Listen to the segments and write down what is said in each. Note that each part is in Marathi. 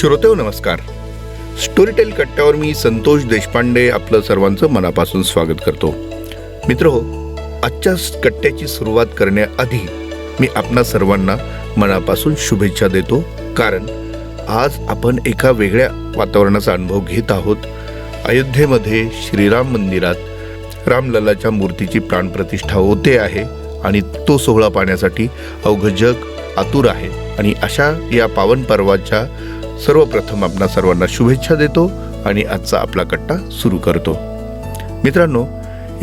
श्रोतेहो नमस्कार. स्टोरीटेल कट्ट्यावर मी संतोष देशपांडे आपलं सर्वांचं मनापासून स्वागत करतो. मित्रहो, आजच्या कट्ट्याची सुरुवात करण्याआधी मी आपणा सर्वांना मनापासून शुभेच्छा देतो, कारण आज आपण एका वेगळ्या वातावरणाचा अनुभव घेत आहोत. अयोध्येमध्ये श्रीराम मंदिरात रामलल्लाच्या मूर्तीची प्राणप्रतिष्ठा होते आहे आणि तो सोहळा पाहण्यासाठी अवघं जग आतुर आहे. आणि अशा या पावन पर्वाच्या सर्वप्रथम आपणा सर्वांना शुभेच्छा देतो आणि आजचा आपला कट्टा सुरू करतो. मित्रांनो,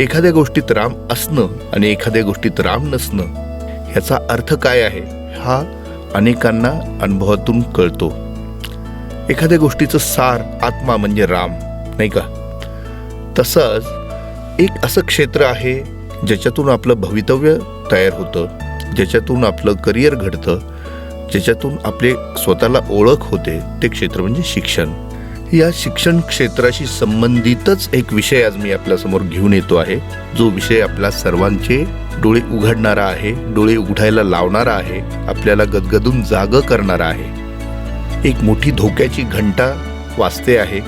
एखाद्या गोष्टीत राम असणं आणि एखाद्या गोष्टीत राम नसणं याचा अर्थ काय आहे हा अनेकांना अनुभवातून कळतो. एखाद्या गोष्टीचं सार आत्मा म्हणजे राम, नाही का? तसंच एक असं क्षेत्र आहे ज्याच्यातून आपलं भवितव्य तयार होतं, ज्याच्यातून आपलं करिअर घडतं, ज्याच्यातून आपले स्वतःला ओळख होते, ते क्षेत्र म्हणजे शिक्षण. या शिक्षण क्षेत्राशी संबंधितच एक विषय आज मी आपल्यासमोर घेऊन येतो आहे, जो विषय आपल्या सर्वांचे डोळे उघडणारा आहे, डोळे उघडायला लावणारा आहे, आपल्याला गदगदून जागं करणारा आहे. एक मोठी धोक्याची घंटा वाजते आहे.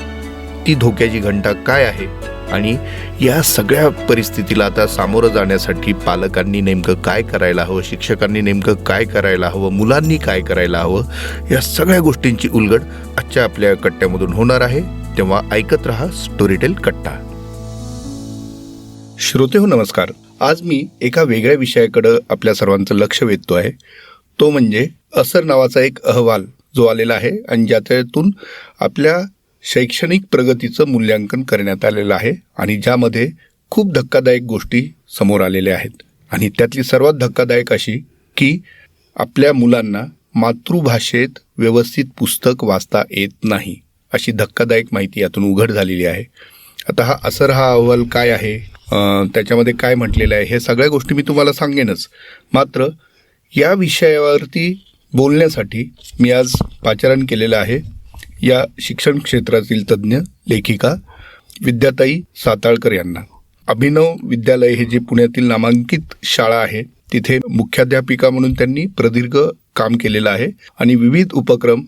ती धोक्याची घंटा काय आहे आणि या सगळ्या परिस्थितीला आता सामोरं जाण्यासाठी पालकांनी नेमकं काय करायला हवं, शिक्षकांनी नेमकं काय करायला हवं, मुलांनी काय करायला हवं, या सगळ्या गोष्टींची उलगड आजच्या आपल्या कट्ट्यामधून होणार आहे. तेव्हा ऐकत रहा स्टोरीटेल कट्टा. श्रोतेहो नमस्कार. आज मी एका वेगळ्या विषयाकडे आपल्या सर्वांचं लक्ष वेधतो आहे. तो म्हणजे असर नावाचा एक अहवाल जो आलेला आहे आणि ज्यातून आपल्या शैक्षणिक प्रगतीचं मूल्यांकन करण्यात आलेलं आहे आणि ज्यामध्ये खूप धक्कादायक गोष्टी समोर आलेल्या आहेत. आणि त्यातली सर्वात धक्कादायक अशी की आपल्या मुलांना मातृभाषेत व्यवस्थित पुस्तक वाचता येत नाही, अशी धक्कादायक माहिती यातून उघड झालेली आहे. आता हा अहवाल काय आहे, त्याच्यामध्ये काय म्हटलेलं आहे, हे सगळ्या गोष्टी मी तुम्हाला सांगेनच. मात्र या विषयावरती बोलण्यासाठी मी आज पाचारण केलेलं आहे या शिक्षण क्षेत्रातील तज्ज्ञ लेखिका विद्याताई साताळकर यांना. अभिनव विद्यालय हे जे पुण्यातील नामांकित शाळा आहे, तिथे मुख्याध्यापिका म्हणून त्यांनी प्रदीर्घ काम केलेलं आहे आणि विविध उपक्रम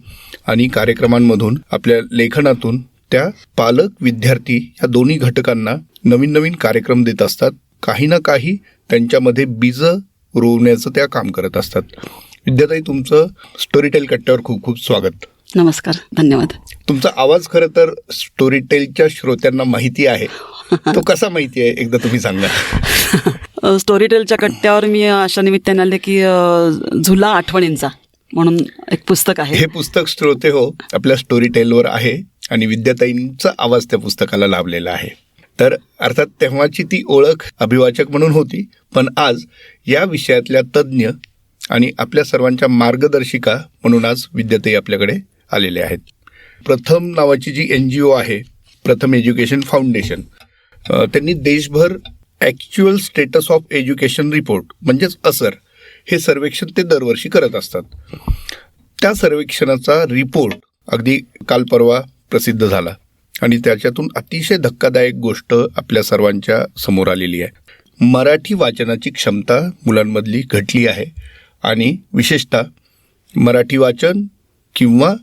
आणि कार्यक्रमांमधून आपल्या लेखनातून त्या पालक विद्यार्थी या दोन्ही घटकांना नवीन नवीन कार्यक्रम देत असतात. काही ना काही त्यांच्यामध्ये बीज रोवण्याचं त्या काम करत असतात. विद्याताई, तुमचं स्टोरीटेल कट्ट्यावर खूप खूप स्वागत. नमस्कार, धन्यवाद. तुमचा आवाज खरं तर स्टोरीटेलच्या श्रोत्यांना माहिती आहे. तो कसा माहिती आहे एकदा तुम्ही सांगा. स्टोरीटेलच्या कट्ट्यावर मी अशा निमित्ताने आले की झुला आठवणींचा म्हणून एक पुस्तक आहे. हे पुस्तक श्रोते हो आपल्या स्टोरीटेलवर आहे आणि विद्याताईंचा आवाज त्या पुस्तकाला लाभलेला आहे. तर अर्थात तेव्हाची ती ओळख अभिवाचक म्हणून होती, पण आज या विषयातल्या तज्ज्ञ आणि आपल्या सर्वांच्या मार्गदर्शिका म्हणून आज विद्याताई आपल्याकडे आलेले आहेत. प्रथम नावाची जी NGO आहे, प्रथम एज्युकेशन फाउंडेशन, त्यांनी देशभर actual status of education report म्हणजेच असर हे सर्वेक्षण ते दरवर्षी करत असतात. त्या सर्वेक्षणाचा रिपोर्ट अगदी काल परवा प्रसिद्ध झाला आणि त्याच्यातून अतिशय धक्कादायक गोष्ट आपल्या सर्वांच्या समोर आलेली आहे. मराठी वाचनाची क्षमता मुलांमधली घटली आहे आणि विशेषतः मराठी वाचन किंवा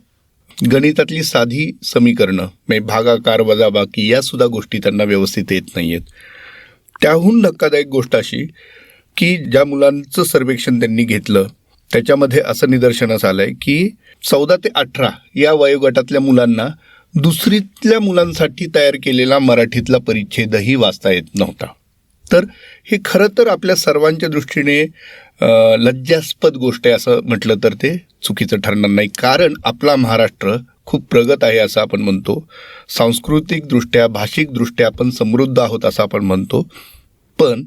गणितातली साधी समीकरणं म्हणजे भागाकार वजाबाकी यासुद्धा गोष्टी त्यांना व्यवस्थित येत नाही आहेत. त्याहून धक्कादायक गोष्ट अशी की ज्या मुलांचं सर्वेक्षण त्यांनी घेतलं त्याच्यामध्ये असं निदर्शनास आलं आहे की 14 ते 18 या वयोगटातल्या मुलांना दुसरीतल्या मुलांसाठी तयार केलेला मराठीतला परिच्छेदही वाचता येत नव्हता. तर हे खरं तर आपल्या सर्वांच्या दृष्टीने लज्जास्पद गोष्ट आहे असं म्हटलं तर ते चुकीचं ठरणार नाही, कारण आपला महाराष्ट्र खूप प्रगत आहे असं आपण म्हणतो. सांस्कृतिकदृष्ट्या भाषिकदृष्ट्या आपण समृद्ध आहोत असं आपण म्हणतो. पण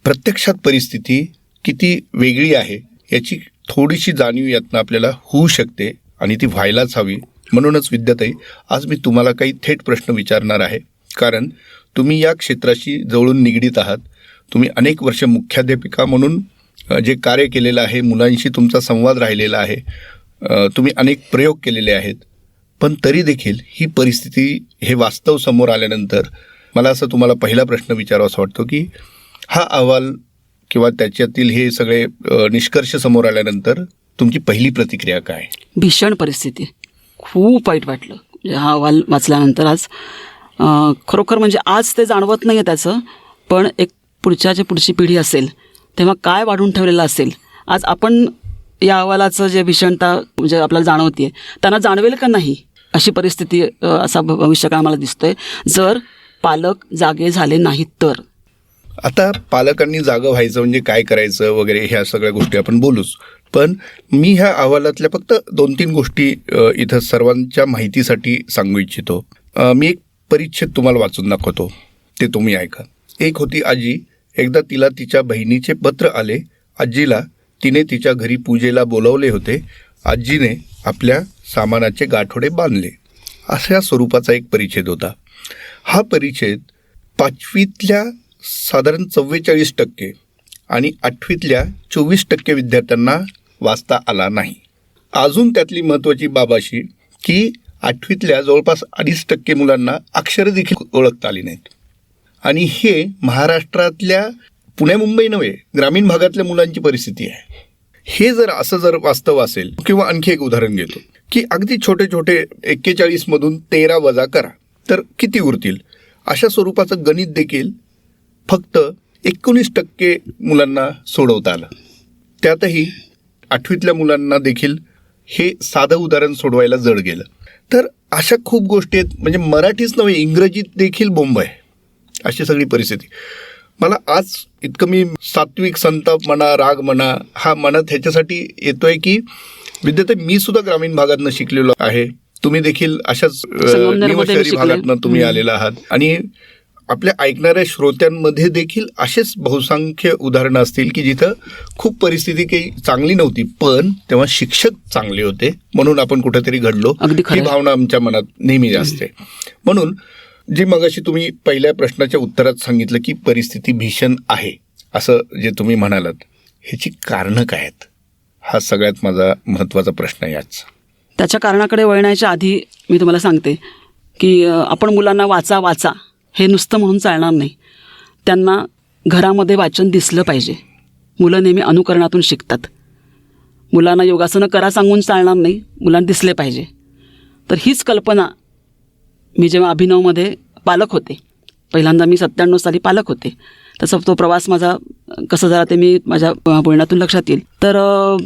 प्रत्यक्षात परिस्थिती किती वेगळी आहे याची थोडीशी जाणीव यातनं आपल्याला होऊ शकते आणि ती व्हायलाच हवी. म्हणूनच विद्याताई, आज मी तुम्हाला काही थेट प्रश्न विचारणार आहे, कारण तुम्ही या क्षेत्राशी जवळून निगडीत आहात. तुम्ही अनेक वर्ष मुख्याध्यापिका म्हणून जे कार्य केलेलं आहे, मुलांशी तुमचा संवाद राहिलेला आहे, तुम्ही अनेक प्रयोग केलेले आहेत. पण तरी देखील ही परिस्थिती, हे वास्तव समोर आल्यानंतर मला असं तुम्हाला पहिला प्रश्न विचारावासा वाटतो की हा अहवाल किंवा त्याच्यातील हे सगळे निष्कर्ष समोर आल्यानंतर तुमची पहिली प्रतिक्रिया काय? भीषण परिस्थिती. खूप वाईट वाटलं म्हणजे हा अहवाल वाचल्यानंतर आज. खरोखर म्हणजे आज ते जाणवत नाही आहे त्याचं, पण एक पुढची पिढी असेल तेव्हा काय वाढून ठेवलेलं असेल. आज आपण या अहवालाचं जे भीषणता म्हणजे आपल्याला जाणवते त्यांना जाणवेल का नाही अशी परिस्थिती असा भविष्यकाळ आम्हाला दिसतोय जर पालक जागे झाले नाहीत तर. आता पालकांनी जागं व्हायचं म्हणजे काय करायचं वगैरे ह्या सगळ्या गोष्टी आपण बोलूच, पण मी ह्या अहवालातल्या फक्त 2-3 गोष्टी इथं सर्वांच्या माहितीसाठी सांगू इच्छितो. मी एक परिच्छेद तुम्हाला वाचून दाखवतो, ते तुम्ही ऐका. एक होती आजी. एकदा तिला तिच्या बहिणीचे पत्र आले. आजीला तिने तिच्या घरी पूजेला बोलवले होते. आजीने आपल्या सामानाचे गाठोडे बांधले. अशा स्वरूपाचा एक परिच्छेद होता. हा परिच्छेद 5वीतल्या साधारण 44% आणि 8वीतल्या 24% विद्यार्थ्यांना वाचता आला नाही. अजून त्यातली महत्त्वाची बाब अशी की 8वीतल्या जवळपास 2.5% मुलांना अक्षरं देखील ओळखता आली नाहीत. आणि हे महाराष्ट्रातल्या पुणे मुंबई नव्हे, ग्रामीण भागातल्या मुलांची परिस्थिती आहे. हे जर वास्तव असेल, किंवा आणखी एक उदाहरण घेतो की अगदी छोटे 41मधून 13 वजा करा तर किती उरतील, अशा स्वरूपाचं गणित देखील फक्त 19% मुलांना सोडवता आलं. त्यातही 8वीतल्या मुलांना देखील हे साधं उदाहरण सोडवायला जड गेलं. तर अशा खूप गोष्टी आहेत. म्हणजे मराठीच नव्हे, इंग्रजीत देखील बोंब आहे अशी सगळी परिस्थिती. मला आज इतकं मी सात्विक संताप म्हणा, राग म्हणा, हा म्हणत ह्याच्यासाठी येतोय की विद्यार्थी मी सुद्धा ग्रामीण भागातनं शिकलेलो आहे. तुम्ही देखील अशाच निमशहरी भागातनं तुम्ही आलेला आहात. आणि आपल्या ऐकणाऱ्या श्रोत्यांमध्ये देखील असेच बहुसंख्य उदाहरणं असतील की जिथं खूप परिस्थिती काही चांगली नव्हती, पण तेव्हा शिक्षक चांगले होते म्हणून आपण कुठेतरी घडलो, ही भावना आमच्या मनात नेहमी असते. म्हणून जी मगाशी तुम्ही पहिल्या प्रश्नाच्या उत्तरात सांगितलं की परिस्थिती भीषण आहे असं जे तुम्ही म्हणालात, ह्याची कारणं काय आहेत, हा सगळ्यात माझा महत्त्वाचा प्रश्न आहे आज. त्याच्या कारणाकडे वळण्याच्या आधी मी तुम्हाला सांगते की आपण मुलांना वाचा हे नुसतं म्हणून चालणार नाही. त्यांना घरामध्ये वाचन दिसलं पाहिजे. मुलं नेहमी अनुकरणातून शिकतात. मुलांना योगासनं करा सांगून चालणार नाही, मुलांना दिसले पाहिजे. तर हीच कल्पना मी जेव्हा अभिनवमध्ये पालक होते, पहिल्यांदा मी 97 साली पालक होते, तसा तो प्रवास माझा कसं झाला ते मी माझ्या बोलण्यातून लक्षात येईल. तर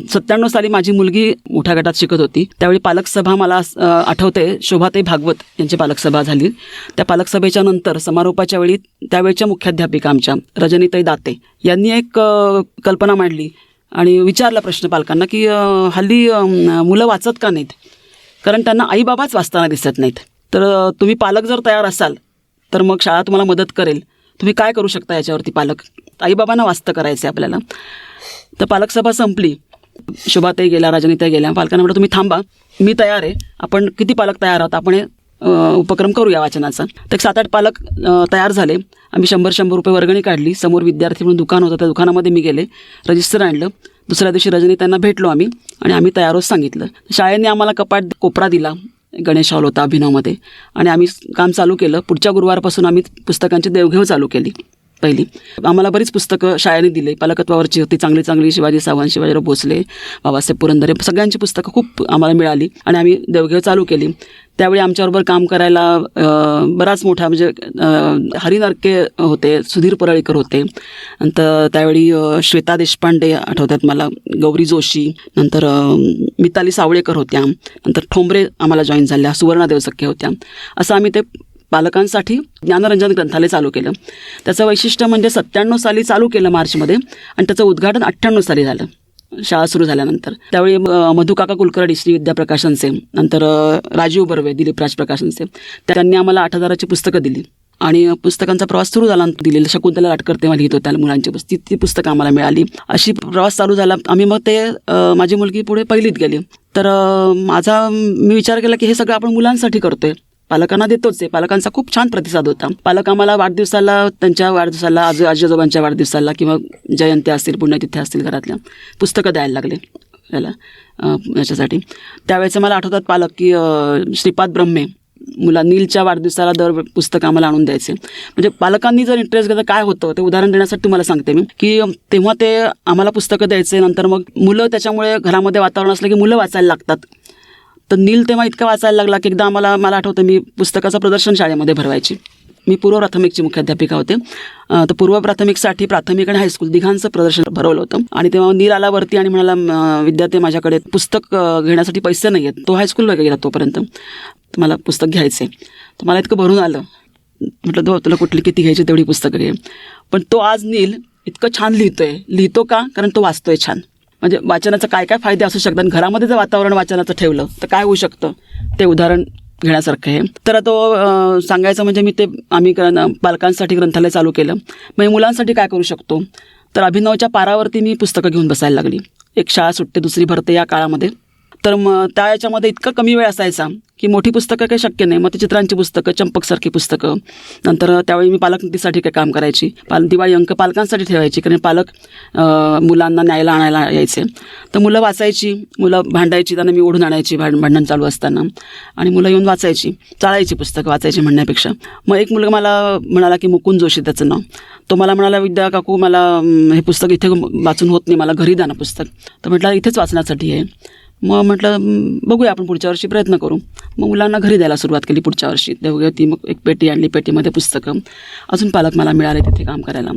97 साली माझी मुलगी मोठ्या गटात शिकत होती. त्यावेळी पालकसभा मला आठवते, शोभाताई भागवत यांची पालकसभा झाली. त्या पालकसभेच्या नंतर समारोपाच्या वेळी त्यावेळच्या मुख्याध्यापिका आमच्या रजनीताई दाते यांनी एक कल्पना मांडली आणि विचारला प्रश्न पालकांना की हल्ली मुलं वाचत का नाहीत, कारण त्यांना आईबाबाच वाचताना दिसत नाहीत. तर तुम्ही पालक जर तयार असाल तर मग शाळा तुम्हाला मदत करेल. तुम्ही काय करू शकता याच्यावरती, पालक आईबाबांना वाचतं करायचं आहे आपल्याला. तर पालकसभा संपली, शोभाताई गेल्या, रजनीताई गेल्या. पालकांना म्हटलं तुम्ही थांबा, मी तयार आहे, आपण किती पालक तयार आहोत, आपण उपक्रम करूया वाचनाचा. तर 7-8 पालक तयार झाले. आम्ही 100 रुपये वर्गणी काढली. समोर विद्यार्थी म्हणून दुकान होतं, त्या दुकानामध्ये मी गेले, रजिस्टर आणलं. दुसऱ्या दिवशी रजनीताईंना भेटलो आम्ही आणि आम्ही तयार होत सांगितलं. शाळेने आम्हाला कपाट कोपरा दिला, गणेश हॉल होता अभिनवमध्ये, आणि आम्ही काम चालू केलं. पुढच्या गुरुवारपासून आम्ही पुस्तकांची देवघेव चालू केली. पहिली आम्हाला बरीच पुस्तकं शाळेने दिली, पालकत्वावरची होती, चांगली शिवाजी सावंत, शिवाजीराव भोसले, बाबासाहेब पुरंदरे, सगळ्यांची पुस्तकं खूप आम्हाला मिळाली आणि आम्ही देवघेव चालू केली. त्यावेळी आमच्याबरोबर काम करायला बराच मोठा म्हणजे हरी नरके होते, सुधीर परळीकर होते, नंतर त्यावेळी श्वेता देशपांडे आठवतात मला, गौरी जोशी, नंतर मिताली सावळेकर होत्या, नंतर ठोंबरे आम्हाला जॉईन झाल्या, सुवर्णा देवसख्खे होत्या. असं आम्ही ते पालकांसाठी ज्ञानरंजन ग्रंथालय चालू केलं. त्याचं वैशिष्ट्य म्हणजे 97 साली चालू केलं मार्चमध्ये आणि त्याचं उद्घाटन 98 साली झालं शाळा सुरू झाल्यानंतर. त्यावेळी मधुकाका कुलकर्णी श्री विद्या प्रकाशनचे, नंतर राजीव बर्वे दिलीप राज प्रकाशनचे, त्यांनी आम्हाला 8,000ची पुस्तकं दिली आणि पुस्तकांचा प्रवास सुरू झाला. दिलेलं शकुंतला लाटकर तेव्हा लिहित होत्या मुलांची ती पुस्तकं आम्हाला मिळाली. अशी प्रवास चालू झाला. आम्ही मग ते माझी मुलगी पुढे पहिलीत गेली. तर मी विचार केला की हे सगळं आपण मुलांसाठी करतोय, पालकांना देतोच आहे. पालकांचा खूप छान प्रतिसाद होता. पालक आम्हाला त्यांच्या वाढदिवसाला, आजोबांच्या वाढदिवसाला किंवा जयंती असतील, पुण्यतिथी असतील, घरातल्या पुस्तकं द्यायला लागले याच्यासाठी. त्यावेळेचं मला आठवतात पालक की श्रीपाद ब्रह्मे नीलच्या वाढदिवसाला दर पुस्तकं आम्हाला आणून द्यायचे. म्हणजे पालकांनी जर इंटरेस्ट घेतला काय होतं ते उदाहरण देण्यासाठी तुम्हाला सांगते मी की तेव्हा ते आम्हाला पुस्तकं द्यायचे. नंतर मग मुलं, त्याच्यामुळे घरामध्ये वातावरण असलं की मुलं वाचायला लागतात. तर नील तेव्हा इतका वाचायला लागला की एकदा मला आठवतं मी पुस्तकाचं प्रदर्शन शाळेमध्ये भरवायची. मी पूर्व प्राथमिकची मुख्याध्यापिका होते. तर पूर्व प्राथमिकसाठी प्राथमिक आणि हायस्कूल दिघांचं प्रदर्शन भरवलं होतं आणि तेव्हा नील आला वरती आणि म्हणाला, विद्यार्थी माझ्याकडे पुस्तक घेण्यासाठी पैसे नाही आहेत. तो हायस्कूलला गेला तोपर्यंत. तर मला पुस्तक घ्यायचं आहे. तर मला इतकं भरून आलं. म्हटलं तुला कुठली किती घ्यायची तेवढी पुस्तकं घे. पण तो आज नील इतकं छान लिहितो का? कारण तो वाचतोय छान. म्हणजे वाचनाचं काय काय फायदे असू शकतात. घरामध्ये जर वातावरण वाचनाचं ठेवलं तर काय होऊ शकतं ते उदाहरण घेण्यासारखं आहे. तर तो सांगायचं म्हणजे आम्ही पालकांसाठी ग्रंथालय चालू केलं. मग मुलांसाठी काय करू शकतो, तर अभिनवच्या पारावरती मी पुस्तकं घेऊन बसायला लागली. एक शाळा सुटते दुसरी भरते या काळामध्ये. तर मग त्या याच्यामध्ये इतका कमी वेळ असायचा की मोठी पुस्तकं काही शक्य नाही. मग ती चित्रांची पुस्तकं, चंपकसारखी पुस्तकं. नंतर त्यावेळी मी पालकनीतीसाठी काही काम करायची. दिवाळी अंक पालकांसाठी ठेवायची, कारण पालक मुलांना न्यायला आणायला यायचे. तर मुलं वाचायची, मुलं भांडायची, त्यांना मी ओढून आणायची भांडण चालू असताना. आणि मुलं येऊन वाचायची, चाळायची पुस्तकं वाचायची म्हणण्यापेक्षा. मग एक मुलगा मला म्हणाला की मुकुंद जोशी त्याचं नाव. तो मला म्हणाला, विद्या काकू मला हे पुस्तक इथे वाचून होत नाही, मला घरी द्या ना पुस्तक. तर म्हटलं इथेच वाचण्यासाठी आहे. मग म्हटलं बघूया आपण पुढच्या वर्षी प्रयत्न करू. मग मुलांना घरी द्यायला सुरुवात केली पुढच्या वर्षी. ती मग एक पेटी आणली, पेटीमध्ये पुस्तकं. अजून पालक मला मिळाले तिथे काम करायला.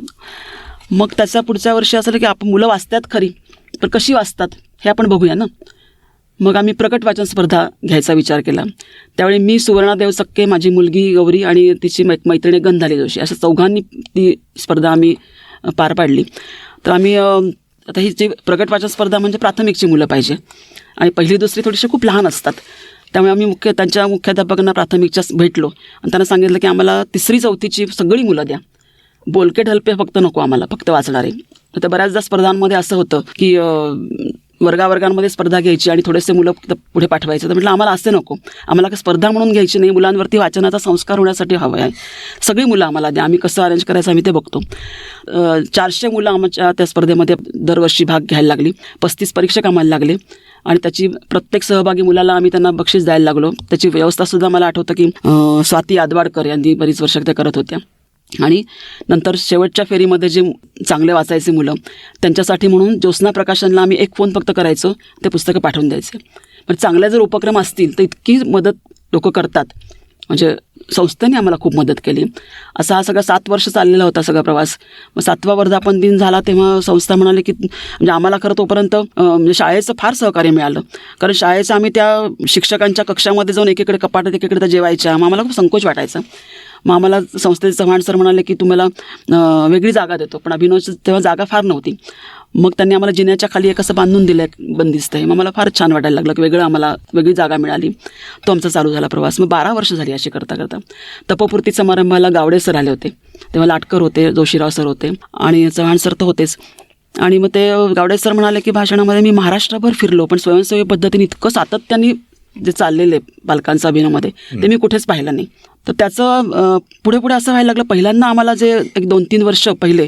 मग त्याच्या पुढच्या वर्षी असं की आपण मुलं वाचतात खरी, पण कशी वाचतात हे आपण बघूया ना. मग आम्ही प्रकट वाचन स्पर्धा घ्यायचा विचार केला. त्यावेळी मी, सुवर्णा देवसक्के, माझी मुलगी गौरी आणि तिची मैत्रिणी गंधाली जोशी, अशा चौघांनी ती स्पर्धा आम्ही पार पाडली. तर आम्ही आता ही जी प्रकट वाचन स्पर्धा म्हणजे प्राथमिकची मुलं पाहिजे आणि पहिली दुसरी थोडीशी खूप लहान असतात. त्यामुळे आम्ही त्यांच्या मुख्याध्यापकांना प्राथमिकच्या भेटलो आणि त्यांना सांगितलं की आम्हाला 3री 4थीची सगळी मुलं द्या, बोलके ढलपे फक्त नको आम्हाला, फक्त वाचणारे. तर बऱ्याचदा स्पर्धांमध्ये असं होतं की वर्गावर्गांमध्ये स्पर्धा घ्यायची आणि थोडेसे मुलं पुढे पाठवायचे. तर म्हटलं आम्हाला असं नको, आम्हाला स्पर्धा म्हणून घ्यायची नाही, मुलांवरती वाचनाचा संस्कार होण्यासाठी हवं आहे. सगळी मुलं आम्हाला द्या, आम्ही कसं अरेंज करायचं आम्ही ते बघतो. 400 मुलं आमच्या त्या स्पर्धेमध्ये दरवर्षी भाग घ्यायला लागली. 35 परीक्षक आम्हाला लागले आणि त्याची प्रत्येक सहभागी मुलाला आम्ही त्यांना बक्षीस द्यायला लागलो. त्याची व्यवस्थासुद्धा मला आठवतं की स्वाती आदवाडकर यांनी बरीच वर्ष त्या करत होत्या. आणि नंतर शेवटच्या फेरीमध्ये जे चांगले वाचायचे मुलं त्यांच्यासाठी म्हणून ज्योत्स्ना प्रकाशनला आम्ही एक फोन फक्त करायचो, ते पुस्तकं पाठवून द्यायचे. पण चांगले जर उपक्रम असतील तर इतकी मदत लोक करतात. म्हणजे संस्थेने आम्हाला खूप मदत केली. असा हा सगळा 7 वर्ष चाललेला होता सगळा प्रवास. मग 7वा वर्धापन दिन झाला तेव्हा संस्था म्हणाली की म्हणजे आम्हाला खरं तोपर्यंत म्हणजे शाळेचं फार सहकार्य मिळालं. कारण शाळेचं आम्ही त्या शिक्षकांच्या कक्षामध्ये जाऊन एकीकडे कपाटात एकीकडे त्या जेवायच्या. मग आम्हाला खूप संकोच वाटायचा. मग आम्हाला संस्थेचे चव्हाण सर म्हणाले की तुम्हाला वेगळी जागा देतो. पण अभिनवची तेव्हा जागा फार नव्हती. मग त्यांनी आम्हाला जिन्याच्या खाली एक असं बांधून दिलं, बंदिस्त आहे. मग मला फार छान वाटायला लागलं की आम्हाला वेगळी जागा मिळाली. तो आमचा चालू झाला प्रवास. मग 12 वर्ष झाली अशी करता करता. तपपूर्ती समारंभाला गावडे सर आले होते, तेव्हा लाटकर होते, जोशीराव सर होते आणि चव्हाण सर तर होतेच. आणि मग ते गावडे सर म्हणाले की भाषणामध्ये मी महाराष्ट्रभर फिरलो, पण स्वयंसेवी पद्धतीने इतकं सातत्याने जे चाललेले पालकांचं अभिनवमध्ये ते मी कुठेच पाहिलं नाही. तर त्याचं पुढे पुढे असं व्हायला लागलं. पहिल्यांदा आम्हाला जे 1-2-3 वर्ष पहिले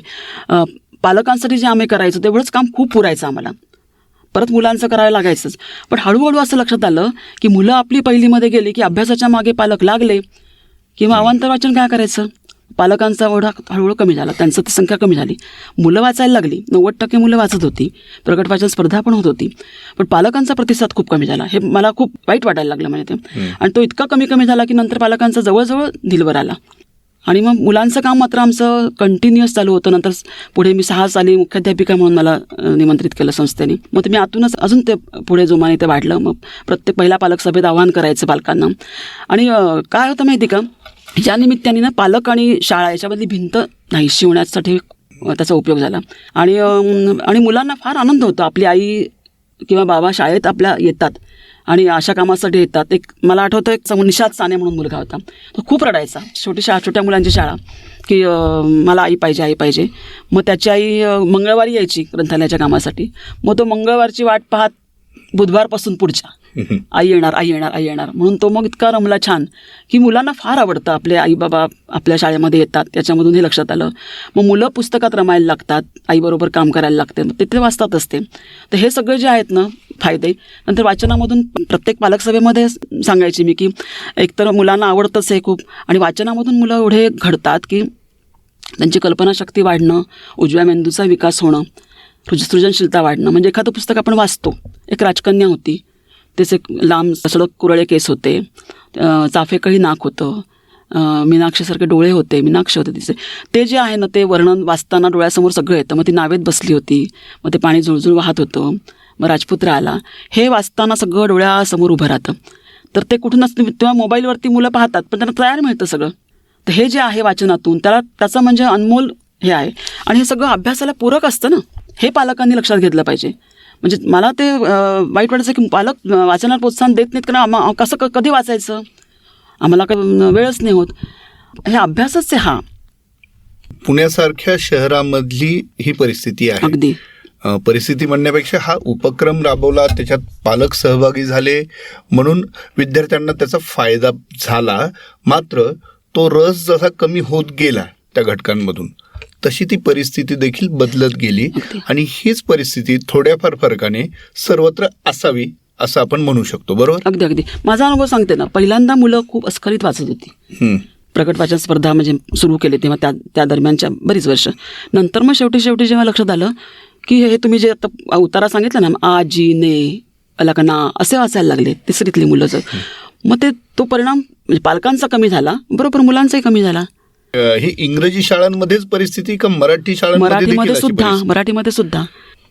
पालकांसाठी जे आम्ही करायचो तेवढंच काम खूप पुरायचं आम्हाला. परत मुलांचं करायला लागायचंच. पण हळूहळू असं लक्षात आलं की मुलं आपली पहिलीमध्ये गेली की अभ्यासाच्या मागे पालक लागले किंवा अवांतर वाचन काय करायचं. पालकांचा ओढा हळूहळू कमी झाला, त्यांचं ती संख्या कमी झाली. मुलं वाचायला लागली, 90% मुलं वाचत होती, प्रकट वाचन स्पर्धा पण होत होती. पण पालकांचा प्रतिसाद खूप कमी झाला. हे मला खूप वाईट वाटायला लागलं म्हणजे ते. आणि तो इतका कमी झाला की नंतर पालकांचा जवळजवळ दिलवर आला. आणि मग मुलांचं काम मात्र आमचं कंटिन्युअस चालू होतं. नंतर पुढे मी 6 साली मुख्याध्यापिका म्हणून मला निमंत्रित केलं संस्थेने. मग ते मी आतूनच अजून ते पुढे जोमाने ते वाढलं. मग प्रत्येक पहिल्या पालक सभेत आवाहन करायचं पालकांना. आणि काय होतं माहिती का, ज्या निमित्ताने ना पालक आणि शाळा याच्यामधली भिंत नाहीशी होण्यासाठी त्याचा उपयोग झाला. आणि मुलांना फार आनंद होतो. आपली आई किंवा बाबा शाळेत आपल्या येतात आणि अशा कामासाठी येतात. एक मला आठवतं, एक निषाद साने म्हणून मुलगा होता, तो खूप रडायचा. छोट्या मुलांची शाळा की मला आई पाहिजे. मग त्याची आई मंगळवारी यायची ग्रंथालयाच्या कामासाठी. मग तो मंगळवारची वाट पाहत बुधवारपासून पुढच्या आई येणार म्हणून तो मग इतका रमला छान की मुलांना फार आवडतं. आपले आई बाबा आपल्या शाळेमध्ये येतात, त्याच्यामधून हे लक्षात आलं. मग मुलं पुस्तकात रमायला लागतात, आईबरोबर काम करायला लागते, मग तिथे वाचतात असते. तर हे सगळे जे आहेत ना फायदे, नंतर वाचनामधून प्रत्येक पालक सभेमध्ये सांगायची मी की एकतर मुलांना आवडतंच आहे खूप, आणि वाचनामधून मुलं एवढे घडतात की त्यांची कल्पनाशक्ती वाढणं, उजव्या मेंदूचा विकास होणं, सृजनशीलता वाढणं. म्हणजे एखादं पुस्तक आपण वाचतो, एक राजकन्या होती, त्याचे लांब सडक कुरळे केस होते, चाफेकळी नाक होतं, मीनाक्षीसारखे डोळे होते, मीनाक्षी होते तिचे. ते जे आहे ना ते वर्णन वाचताना डोळ्यासमोर सगळं येतं. मग ती नावेत बसली होती, मग ते पाणी जुळजुळ वाहत होतं, मग राजपुत्र आला, हे वाचताना सगळं डोळ्यासमोर उभं राहतं. तर ते कुठूनच तेव्हा मोबाईलवरती मुलं पाहतात पण त्यांना तयार मिळतं सगळं. तर हे जे आहे वाचनातून त्याचं म्हणजे अनमोल हे आहे. आणि हे सगळं अभ्यासाला पूरक असतं ना, हे पालकांनी लक्षात घेतलं पाहिजे. म्हणजे मला ते वाईट वाटायचं की पालक वाचनाला प्रोत्साहन देत नाहीत, कारण कसं कधी वाचायचं, आम्हाला काही वेळच नाही होत. हे अभ्यासच आहे हा. पुण्यासारख्या शहरामधली ही परिस्थिती आहे. अगदी परिस्थिती म्हणण्यापेक्षा हा उपक्रम राबवला, त्याच्यात पालक सहभागी झाले म्हणून विद्यार्थ्यांना त्याचा फायदा झाला. मात्र तो रस जसा कमी होत गेला त्या घटकांमधून, तशी ती परिस्थिती देखील बदलत गेली. आणि हीच परिस्थिती थोड्याफार फरकाने सर्वत्र असावी असं आपण म्हणू शकतो. बरोबर? अगदी अगदी. माझा अनुभव सांगते ना, पहिल्यांदा मुलं खूप अस्खलित वाचत होती. प्रकट वाचन स्पर्धा म्हणजे सुरू केली तेव्हा त्या दरम्यानच्या बरीच वर्ष. नंतर मग शेवटी जेव्हा लक्षात आलं की हे तुम्ही जे आता उतारा सांगितलं ना, आ जी ने अला का ना, असे वाचायला लागले तिसरीतली मुलं. मग तो परिणाम म्हणजे पालकांचा कमी झाला, बरोबर मुलांचाही कमी झाला. ही इंग्रजी शाळांमध्येच परिस्थिती का मराठी शाळांमध्ये? मराठीमध्ये सुद्धा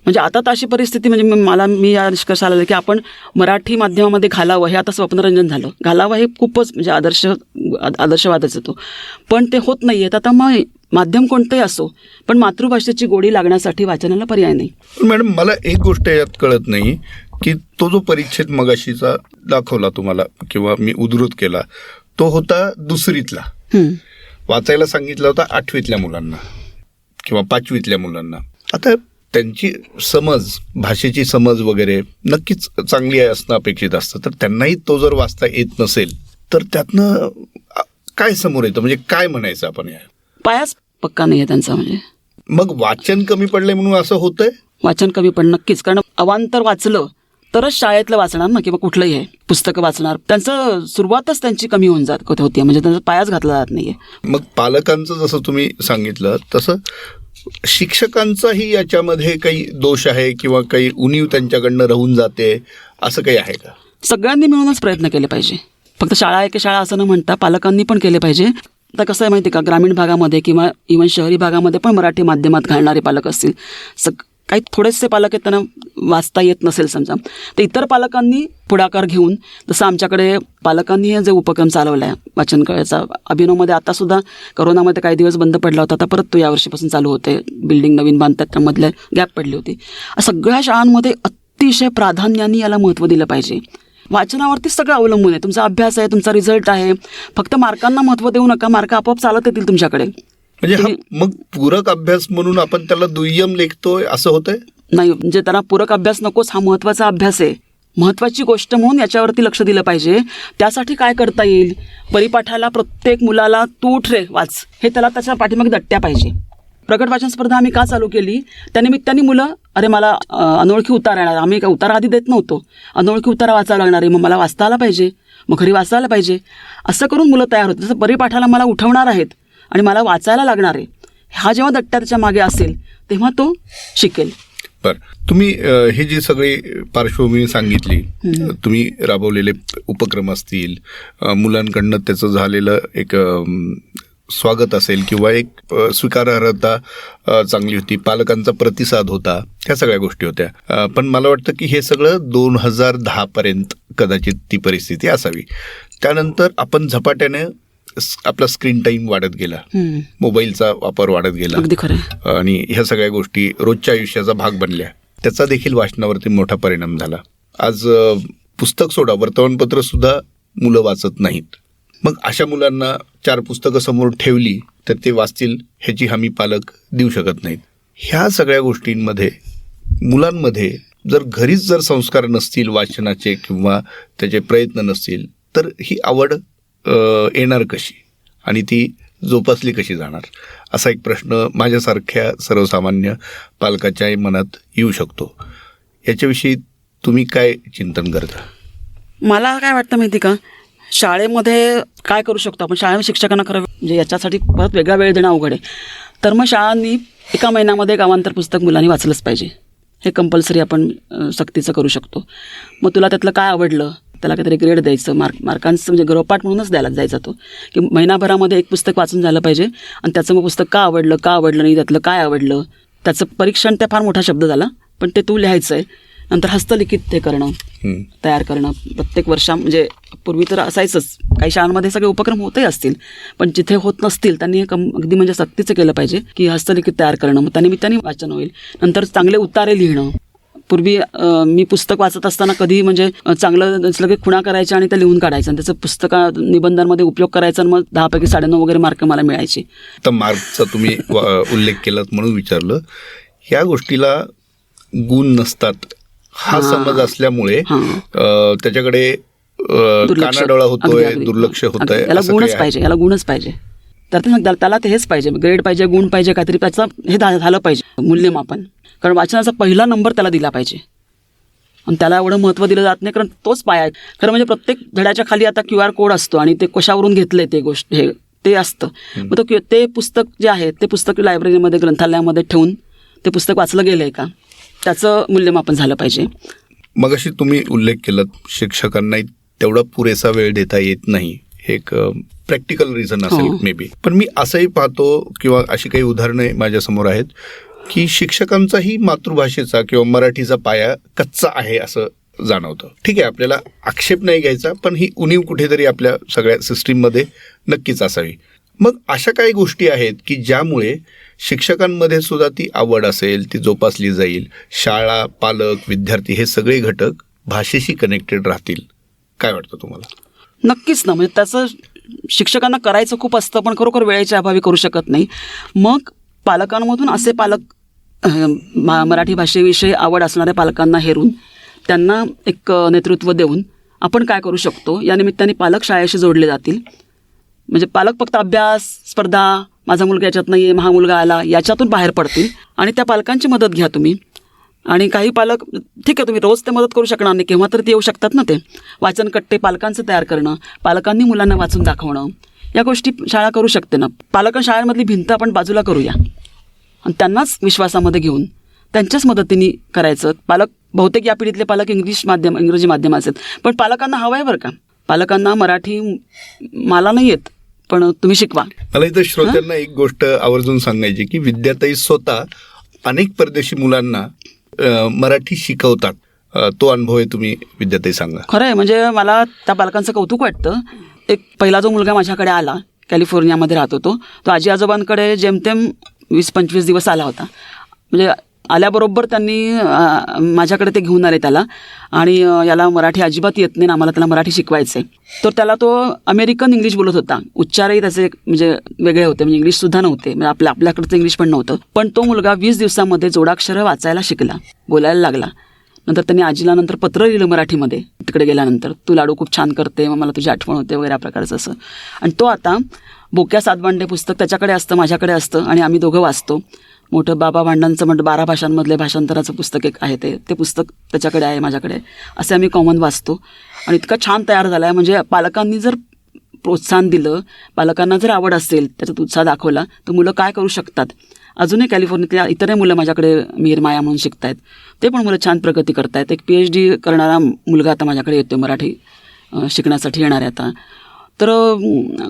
म्हणजे आता तर अशी परिस्थिती, म्हणजे मी या निष्कर्षाला आलं की आपण मराठी माध्यमामध्ये घालावं, हे आता स्वप्नरंजन झालं. घालावं हे खूपच म्हणजे आदर्शवादच येतो, पण ते होत नाही आहे. आता मग माध्यम कोणतंही असो, पण मातृभाषेची गोडी लागण्यासाठी वाचनाला पर्याय नाही. मॅडम, मला एक गोष्ट यात कळत नाही की तो जो परिच्छेद मगाशीचा दाखवला तुम्हाला किंवा मी उद्धृत केला, तो होता दुसरीतला. वाचायला सांगितला होता 8वीतल्या मुलांना किंवा 5वीतल्या मुलांना. आता त्यांची समज, भाषेची समज वगैरे नक्कीच चांगली असणं अपेक्षित असतं. तर त्यांनाही तो जर वाचता येत नसेल तर त्यातनं काय समोर येतं, म्हणजे काय म्हणायचं आपण? या पायाच पक्का नाही आहे त्यांचा. म्हणजे मग वाचन कमी पडलंय म्हणून असं होतंय? वाचन कमी पडणं नक्कीच, कारण अवांतर वाचलं तरच शाळेतलं वाचणार ना, किंवा कुठलंही आहे पुस्तकं वाचणार. त्यांचं सुरुवातच त्यांची कमी होऊन होती, म्हणजे त्यांचा पायाच घातला जात नाहीये. मग पालकांचं जसं तुम्ही सांगितलं तसं शिक्षकांचाही याच्यामध्ये काही दोष आहे किंवा काही उणीव त्यांच्याकडनं राहून जाते, असं काही आहे का? सगळ्यांनी मिळूनच प्रयत्न केले पाहिजे. फक्त शाळा आहे की शाळा असं न म्हणता पालकांनी पण केले पाहिजे. आता कसं आहे माहिती का, ग्रामीण भागामध्ये किंवा इव्हन शहरी भागामध्ये पण मराठी माध्यमात घालणारे पालक असतील. काही थोडेसे पालक आहेत त्यांना वाचता येत नसेल समजा, तर इतर पालकांनी पुढाकार घेऊन, जसं आमच्याकडे पालकांनी जो उपक्रम चालवला आहे वाचन कळायचा अभिनवमध्ये, आतासुद्धा करोनामध्ये काही दिवस बंद पडला होता, आता परत तो यावर्षीपासून चालू होते. बिल्डिंग नवीन बांधतात, त्यामधल्या गॅप पडली होती. सगळ्या शाळांमध्ये अतिशय प्राधान्याने याला महत्त्व दिलं पाहिजे. वाचनावरतीच सगळं अवलंबून आहे. तुमचा अभ्यास आहे, तुमचा रिझल्ट आहे, फक्त मार्कांना महत्त्व देऊ नका, मार्क आपोआप चालत येतील तुमच्याकडे. म्हणजे हा मग पूरक अभ्यास म्हणून आपण त्याला दुय्यम लेखतोय असं होतंय? नाही, म्हणजे त्यांना पूरक अभ्यास नकोच, हा महत्त्वाचा अभ्यास आहे, महत्त्वाची गोष्ट म्हणून याच्यावरती लक्ष दिलं पाहिजे. त्यासाठी काय करता येईल, परिपाठाला प्रत्येक मुलाला तू उठ रे वाच, हे त्याला त्याच्या पाठीमागे दट्ट्या पाहिजे. प्रकट वाचन स्पर्धा आम्ही का चालू केली, त्यानिमित्ताने मुलं, अरे मला अनोळखी उतारा येणार, आम्ही काय उतारा आधी देत नव्हतो, अनोळखी उतारा वाचायला लागणार आहे, मग मला वाचता आला पाहिजे, मग घरी वाचायला पाहिजे, असं करून मुलं तयार होते. जसं परिपाठाला मला उठवणार आहेत आणि मला वाचायला लागणार आहे, हा जेव्हा दट्ट्या त्याच्या मागे असेल तेव्हा तो शिकेल. बरं, तुम्ही ही जी सगळी पार्श्वभूमी सांगितली, तुम्ही राबवलेले उपक्रम असतील, मुलांकडनं त्याचं झालेलं एक स्वागत असेल किंवा एक स्वीकारार्हता चांगली होती, पालकांचा प्रतिसाद होता, ह्या सगळ्या गोष्टी होत्या. पण मला वाटतं की हे सगळं 2010 पर्यंत कदाचित ती परिस्थिती असावी. त्यानंतर आपण झपाट्याने आपला स्क्रीन टाईम वाढत गेला, मोबाईलचा वापर वाढत गेला, अगदी खरं, आणि ह्या सगळ्या गोष्टी रोजच्या आयुष्याचा भाग बनल्या. त्याचा देखील वाचनावरती मोठा परिणाम झाला. आज पुस्तक सोडा, वर्तमानपत्र सुद्धा मुलं वाचत नाहीत. मग अशा मुलांना 4 पुस्तकं समोर ठेवली तर ते वाचतील ह्याची हमी पालक देऊ शकत नाहीत. ह्या सगळ्या गोष्टींमध्ये मुलांमध्ये जर घरीच जर संस्कार नसतील वाचनाचे किंवा त्याचे प्रयत्न नसतील तर ही आवड येणार कशी आणि ती जोपासली कशी जाणार, असा एक प्रश्न माझ्यासारख्या सर्वसामान्य पालकाच्या मनात येऊ शकतो. याच्याविषयी तुम्ही काय चिंतन करता? मला काय वाटतं माहिती का, शाळेमध्ये काय करू शकतो आपण, शाळेमध्ये शिक्षकांना खरं म्हणजे याच्यासाठी परत वेगळा वेळ देणं अवघड आहे. तर मग शाळांनी एका महिन्यामध्ये एक अवांतर पुस्तक मुलांनी वाचलंच पाहिजे. हे कंपल्सरी आपण सक्तीचं करू शकतो. मग तुला त्यातलं काय आवडलं, त्याला काहीतरी ग्रेड द्यायचं, मार्कांचं म्हणजे गृहपाठ म्हणूनच द्यायला जायचा तो, की महिनाभरामध्ये एक पुस्तक वाचून झालं पाहिजे आणि त्याचं मग पुस्तक का आवडलं नाही, त्यातलं काय आवडलं, त्याचं परीक्षण. त्या फार मोठा शब्द झाला, पण ते तू लिहायचं आहे. नंतर हस्तलिखित ते करणं, तयार करणं प्रत्येक म्हणजे पूर्वी तर असायचंच, काही शाळांमध्ये सगळे उपक्रम होतही असतील, पण जिथे होत नसतील त्यांनी अगदी म्हणजे सक्तीचं केलं पाहिजे की हस्तलिखित तयार करणं. मग त्यानिमित्ताने वाचन होईल. नंतर चांगले उतारे लिहिणं. पूर्वी मी पुस्तक वाचत असताना कधी म्हणजे चांगलं नसलं की खुणा करायच्या आणि त्या लिहून काढायचं आणि त्याचं निबंधांमध्ये उपयोग करायचा आणि मग 10पैकी 9.5 वगैरे मार्क मला मिळायचे. तर मार्कचा तुम्ही उल्लेख केलात म्हणून विचारलं. ह्या गोष्टीला गुण नसतात हा समज असल्यामुळे त्याच्याकडे कानाडोळा होतोय, दुर्लक्ष होतंय. याला गुणच पाहिजे. तर त्याला ते हेच पाहिजे, ग्रेड पाहिजे, गुण पाहिजे, काहीतरी त्याचं हे झालं पाहिजे मूल्यमापन. कारण वाचनाचा पहिला नंबर त्याला दिला पाहिजे आणि त्याला एवढं महत्त्व दिलं जात नाही, कारण तोच पाया आहे खरं. म्हणजे प्रत्येक धड्याच्या खाली आता QR कोड असतो आणि ते कशावरून घेतलंय ते गोष्ट ते असतं. मग ते पुस्तक जे आहे ते पुस्तक लायब्ररीमध्ये, ग्रंथालयामध्ये ठेवून ते पुस्तक वाचलं गेलं आहे का, त्याचं मूल्यमापन झालं पाहिजे. मगाशी तुम्ही उल्लेख केलात शिक्षकांनाही तेवढा पुरेसा वेळ देता येत नाही, हे एक प्रॅक्टिकल रिझन असेल मे बी. पण मी असंही पाहतो किंवा अशी काही उदाहरणं माझ्यासमोर आहेत की शिक्षकांचाही मातृभाषेचा किंवा मराठीचा पाया कच्चा आहे असं जाणवतं. ठीक आहे, आपल्याला आक्षेप नाही घ्यायचा, पण ही उणीव कुठेतरी आपल्या सगळ्या सिस्टीममध्ये नक्कीच असावी. मग अशा काही गोष्टी आहेत की ज्यामुळे शिक्षकांमध्ये सुद्धा ती आवड असेल, ती जोपासली जाईल. शाळा, पालक, विद्यार्थी हे सगळे घटक भाषेशी कनेक्टेड राहतील. काय वाटतं तुम्हाला? नक्कीच ना. म्हणजे त्याचं शिक्षकांना करायचं खूप असतं, पण खरोखर वेळेच्या अभावी करू शकत नाही. मग पालकांमधून असे पालक मराठी भाषेविषयी आवड असणाऱ्या पालकांना हेरून त्यांना एक नेतृत्व देऊन आपण काय करू शकतो, या निमित्ताने पालक शाळेशी जोडले जातील. म्हणजे पालक फक्त अभ्यास, स्पर्धा, माझा मुलगा याच्यात नाही आहे, हा मुलगा आला, याच्यातून बाहेर पडतील आणि त्या पालकांची मदत घ्या तुम्ही. आणि काही पालक ठीक आहे, तुम्ही रोज ते मदत करू शकणार नाही, केव्हा तर ते येऊ शकतात ना. ते वाचनकट्टे पालकांचं तयार करणं, पालकांनी मुलांना वाचून दाखवणं, या गोष्टी शाळा करू शकते ना. शाळांमधली भिंत आपण बाजूला करूया आणि त्यांनाच विश्वासामध्ये घेऊन त्यांच्याच मदतीने करायचं. पालक बहुतेक या पिढीतले पालक इंग्रजी माध्यम असेल, पण पालकांना हवं आहे बरं का. पालकांना मराठी मला नाही येत, पण तुम्ही शिकवा. मला इथं श्रोत्यांना एक गोष्ट आवर्जून सांगायची की विद्याताई स्वतः अनेक परदेशी मुलांना मराठी शिकवतात. तो अनुभव आहे, तुम्ही विद्याताई सांगा. खरं आहे. म्हणजे मला त्या पालकांचं कौतुक वाटतं. एक पहिला जो मुलगा माझ्याकडे आला, कॅलिफोर्नियामध्ये राहतो तो आजी आजोबांकडे जेमतेम 20-25 दिवस आला होता. म्हणजे आल्याबरोबर त्यांनी माझ्याकडे ते घेऊन आले त्याला, आणि याला मराठी अजिबात येत नाही, आम्हाला त्याला मराठी शिकवायचं आहे. तर त्याला तो अमेरिकन इंग्लिश बोलत होता. उच्चारही त्याचे म्हणजे वेगळे होते, म्हणजे इंग्लिशसुद्धा नव्हते, म्हणजे आपल्याकडचं इंग्लिश पण नव्हतं. पण तो मुलगा 20 दिवसामध्ये जोडाक्षरं वाचायला शिकला, बोलायला लागला. नंतर त्यांनी आजीला नंतर पत्र लिहिलं मराठीमध्ये तिकडे गेल्यानंतर, तू लाडू खूप छान करते, मग मला तुझी आठवण होते वगैरे प्रकारचं असं. आणि तो आता बोक्या सातबांडे पुस्तक त्याच्याकडे असतं, माझ्याकडे असतं, आणि आम्ही दोघं वाचतो. मोठं बाबा भांडांचं 12 भाषांमधले भाषांतराचं पुस्तक एक आहे, ते पुस्तक त्याच्याकडे आहे, माझ्याकडे. असे आम्ही कॉमन वाचतो आणि इतका छान तयार झाला आहे. म्हणजे पालकांनी जर प्रोत्साहन दिलं, पालकांना जर आवड असेल, त्याच्यात उत्साह दाखवला, तर मुलं काय करू शकतात. अजूनही कॅलिफोर्नियातल्या इतरही मुलं माझ्याकडे मीर माया म्हणून शिकत आहेत, ते पण मुलं छान प्रगती करत आहेत. एक PhD करणारा मुलगा आता माझ्याकडे येतो, मराठी शिकण्यासाठी येणार आहे आता. तर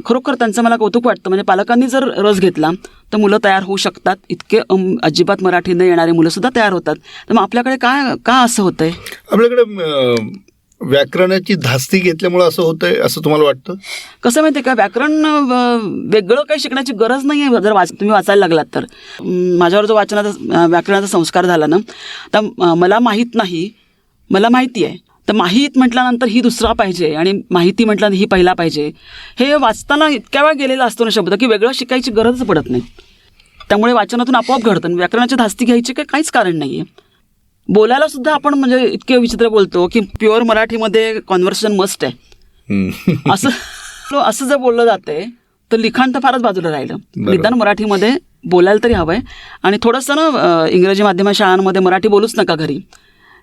खरोखर त्यांचं मला कौतुक वाटतं. म्हणजे पालकांनी जर रस घेतला तर मुलं तयार होऊ शकतात. इतके अजिबात मराठी न येणारे मुलंसुद्धा तयार होतात. तर मग आपल्याकडे का असं होतं आहे? आपल्याकडे व्याकरणाची धास्ती घेतल्यामुळे असं होतंय असं तुम्हाला वाटतं? कसं माहिती आहे का, व्याकरण वेगळं काही शिकण्याची गरज नाही आहे. जर तुम्ही वाचायला लागलात तर. माझ्यावर जो व्याकरणाचा संस्कार झाला ना, तर मला माहीत नाही, मला माहिती आहे. तर माहीत म्हटल्यानंतर ही दुसरा पाहिजे आणि माहिती म्हटल्यानंतर ही पहिला पाहिजे. हे वाचताना इतक्या वेळा गेलेला असतो ना शब्द, की वेगळं शिकायची गरजच पडत नाही. त्यामुळे वाचनातून आपोआप घडतं. व्याकरणाची धास्ती घ्यायची काहीच कारण नाही आहे. बोलायला सुद्धा आपण म्हणजे इतके विचित्र बोलतो की प्युअर मराठीमध्ये कॉन्व्हर्सेशन मस्ट आहे असं जर बोललं जाते तर लिखाण तर फारच बाजूला राहिलं. निदान मराठीमध्ये बोलायला तरी हवं आहे. आणि थोडंसं ना इंग्रजी माध्यम शाळांमध्ये मराठी बोलूच नका घरी,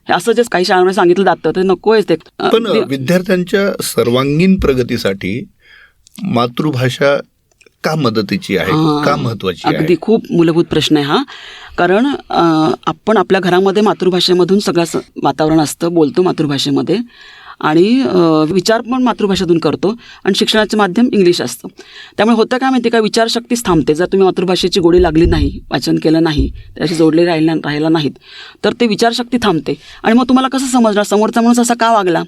असं जे काही शाळांमध्ये सांगितलं जातं ते नको आहे. ते पण विद्यार्थ्यांच्या सर्वांगीण प्रगतीसाठी मातृभाषा का मदतीची आहे, का महत्वाची आहे? अगदी खूप मूलभूत प्रश्न आहे हा. कारण आपण आपल्या घरामध्ये मातृभाषेमधून सगळं वातावरण असतं, बोलतो मातृभाषेमध्ये आणि विचार पण मातृभाषेतून करतो आणि शिक्षणाचं माध्यम इंग्लिश असतं. त्यामुळे होतं काय माहिती का, विचारशक्तीच थांबते. जर तुम्ही मातृभाषेची गोडी लागली नाही, वाचन केलं नाही, त्याशी जोडले राहिला नाहीत, तर ते विचारशक्ती थांबते. आणि मग तुम्हाला कसं समजणार समोरचा माणूस असा का वागला?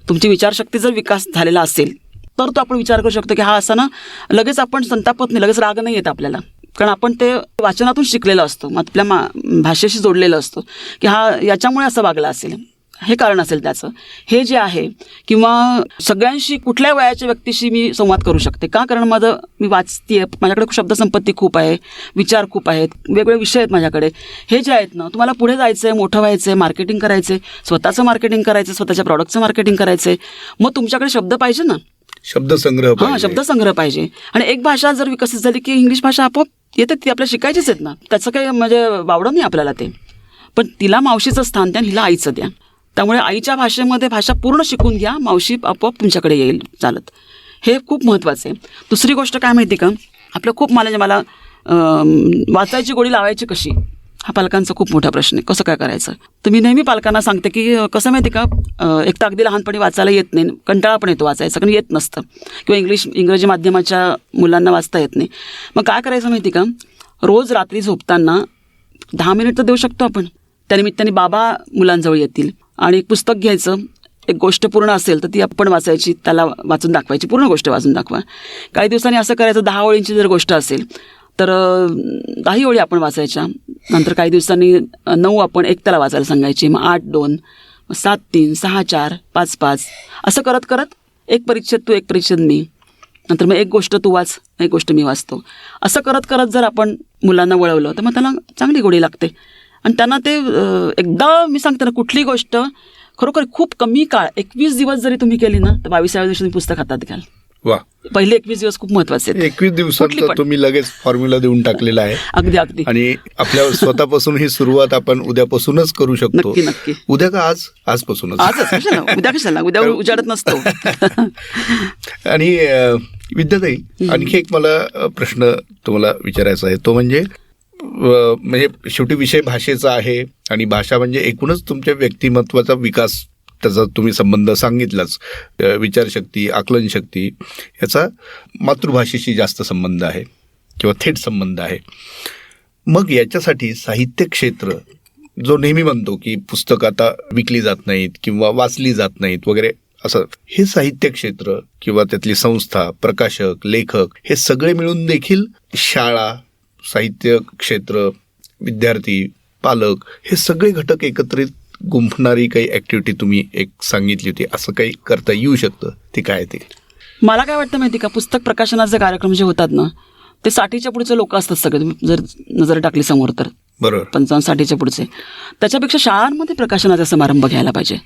तुमची विचारशक्ती जर विकास झालेला असेल तर तो आपण विचार करू शकतो की हा असा ना, लगेच आपण संतापत नाही, लगेच राग नाही येत आपल्याला. कारण आपण ते वाचनातून शिकलेलं असतं, आपल्या भाषेशी जोडलेलं असतं की हा याच्यामुळे असं वागला असेल, हे कारण असेल त्याचं. हे जे आहे किंवा सगळ्यांशी कुठल्या वयाच्या व्यक्तीशी मी संवाद करू शकते का? कारण मी वाचते, माझ्याकडे शब्दसंपत्ती खूप आहे, विचार खूप आहेत, वेगवेगळे विषय आहेत माझ्याकडे. हे जे आहेत ना, तुम्हाला पुढे जायचं आहे, मोठं व्हायचं आहे, मार्केटिंग करायचं आहे, स्वतःचं मार्केटिंग करायचं, स्वतःच्या प्रॉडक्टचं मार्केटिंग करायचं आहे, मग तुमच्याकडे शब्द पाहिजे ना, शब्दसंग्रह पाहिजे. आणि एक भाषा जर विकसित झाली की इंग्लिश भाषा आपोआप येते, ती आपल्याला शिकायचीच आहेत ना, त्याचं काही म्हणजे वावडं नाही आपल्याला ते. पण तिला मावशीचं स्थान द्या, हिला आईचं द्या. त्यामुळे आईच्या भाषेमध्ये भाषा पूर्ण शिकून घ्या, मावशी आपोआप तुमच्याकडे येईल चालत. हे खूप महत्त्वाचं आहे. दुसरी गोष्ट काय माहिती का, आपलं खूप मला वाचायची गोडी लावायची कशी, हा पालकांचा खूप मोठा प्रश्न आहे. कसं काय करायचं? तर मी नेहमी पालकांना सांगते की कसं माहिती का, एक तर अगदी लहानपणी वाचायला येत नाही, कंटाळा पण येतो वाचायचा, कारण येत नसतं, किंवा इंग्रजी माध्यमाच्या मुलांना वाचता येत नाही. मग काय करायचं माहिती का, रोज रात्री झोपताना 10 मिनिट तर देऊ शकतो आपण. त्यानिमित्ताने बाबा मुलांजवळ येतील आणि एक पुस्तक घ्यायचं, एक गोष्ट पूर्ण असेल तर ती आपण वाचायची, त्याला वाचून दाखवायची, पूर्ण गोष्ट वाचून दाखवा. काही दिवसांनी असं करायचं, 10 ओळींची जर गोष्ट असेल तर 10 ओळी आपण वाचायच्या. नंतर काही दिवसांनी 9 आपण एक त्याला वाचायला सांगायची, मग 8, 2, 7, 3, 6, 4, 5, 5 असं करत करत एक परिच्छेद तू, एक परिच्छेद मी, नंतर मग एक गोष्ट तू वाच, एक गोष्ट मी वाचतो, असं करत करत जर आपण मुलांना वळवलं तर मग त्याला चांगली गोडी लागते. आणि त्यांना ते एकदा मी सांगते ना, कुठली गोष्ट खरोखर खूप कमी काळ, 21 दिवस जरी तुम्ही केली ना, तर 22व्या दिवशी तुम्ही पुस्तक हातात घ्याल. वा, पहिले 21 दिवस खूप महत्वाचे आहेत. 21 दिवसात तुम्ही लगेच फॉर्म्युला देऊन टाकलेला आहे. अगदी. आणि आपल्या स्वतःपासून ही सुरुवात आपण उद्यापासूनच करू शकतो. नक्की. उद्या का आजपासूनच. उद्या कशाला, उद्या उजाडत नसतो. आणि विद्याताई, आणखी एक मला प्रश्न तुम्हाला विचारायचा आहे, तो म्हणजे शेवटी विषय भाषेचा आहे आणि भाषा म्हणजे एकूणच तुमच्या व्यक्तिमत्वाचा विकास, त्याचा तुम्ही संबंध सांगितलाच. विचारशक्ती, आकलनशक्ती याचा मातृभाषेशी जास्त संबंध आहे किंवा थेट संबंध आहे. मग याच्यासाठी साहित्य क्षेत्र, जो नेहमी म्हणतो की पुस्तक आता विकली जात नाहीत किंवा वाचली जात नाहीत वगैरे असं, हे साहित्य क्षेत्र किंवा त्यातली संस्था, प्रकाशक, लेखक हे सगळे मिळून देखील शाळा, साहित्य क्षेत्र, विद्यार्थी, पालक हे सगळे घटक एकत्रित गुंफणारी काही ॲक्टिव्हिटी तुम्ही एक सांगितली होती, असं काही करता येऊ शकतं, ते काय ते? मला काय वाटतं माहिती का, पुस्तक प्रकाशनाचे कार्यक्रम जे होतात ना, ते 60च्या पुढचे लोक असतात सगळे, तुम्ही जर नजर टाकली समोर तर. बरोबर. 55-60च्या पुढचे. त्याच्यापेक्षा शाळांमध्ये प्रकाशनाचा समारंभ घ्यायला पाहिजे.